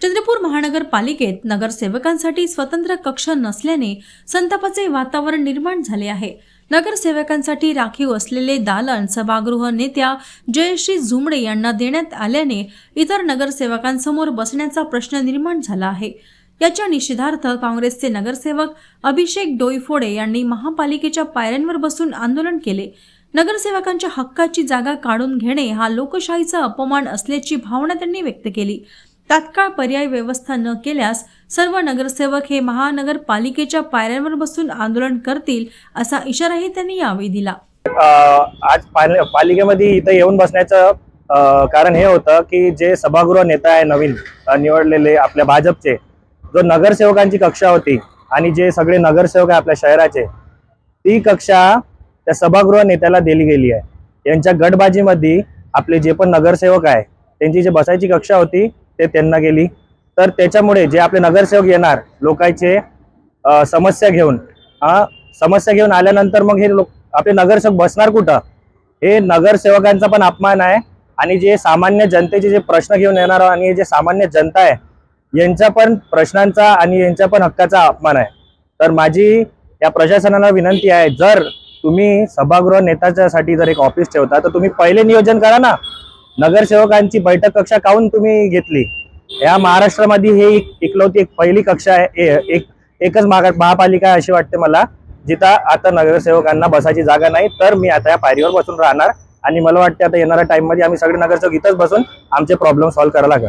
चंद्रपूर महानगरपालिकेत नगरसेवकांसाठी स्वतंत्र कक्ष नसल्याने संतापाचे वातावरण निर्माण झाले आहे। नगरसेवकांसाठी राखीव असलेले दालन सभागृह नेत्या जयश्री झुमडे यांना देण्यात आल्याने इतर नगरसेवकांसमोर बसण्याचा प्रश्न निर्माण झाला आहे। याच्या निषेधार्थ काँग्रेसचे नगरसेवक अभिषेक डोईफोडे यांनी महापालिकेच्या पायऱ्यांवर बसून आंदोलन केले। नगरसेवकांच्या हक्काची जागा काढून घेणे हा लोकशाहीचा अपमान असल्याची भावना त्यांनी व्यक्त केली। तात्काळ पर्याय व्यवस्था न केल्यास सर्व नगरसेवक हे महानगरपालिकेच्या पायऱ्यांवर बसून आंदोलन करतील असा इशाराही त्यांनी यावेळी दिला। आज पालिकेमध्ये इथं येऊन बसण्याचं कारण हे होतं की जे सभागृह नेता आहे नवीन निवडलेले आपल्या भाजपचे, जो नगरसेवकांची कक्षा होती आणि जे सगळे नगरसेवक आहे आपल्या शहराचे, ती कक्षा त्या सभागृह नेत्याला दिली गेली आहे। यांच्या गटबाजीमध्ये आपले जे पण नगरसेवक आहे त्यांची जे बसायची कक्षा होती ते त्यांना गेली। तर त्याच्यामुळे जे आपले नगरसेवक येणार लोकांचे समस्या घेऊन आल्यानंतर मग हे आपले नगरसेवक बसणार कुठं? हे नगरसेवकांचा पण अपमान आहे आणि जे सामान्य जनतेचे जे प्रश्न घेऊन येणार आणि जे सामान्य जनता आहे यांच्या पण प्रश्नांचा आणि यांच्या पण हक्काचा अपमान आहे। तर माझी या प्रशासनाला विनंती आहे, जर तुम्ही सभागृह नेत्यासाठी जर एक ऑफिस ठेवता तर तुम्ही पहिले नियोजन करा ना। नगरसेवकांची बैठक कक्षा काऊन तुम्ही घेतली? या महाराष्ट्रामध्ये हे एक पहिली कक्षा आहे, एकच महापालिका अशी वाटते मला जिथं आता नगरसेवकांना बसायची जागा नाही। तर मी आता या पायरीवर बसून राहणार आणि मला वाटते आता येणाऱ्या टाइम मध्ये आम्ही सगळे नगरसेवक इथंच बसून आमचे प्रॉब्लेम सॉल्व्ह करायला लागेल।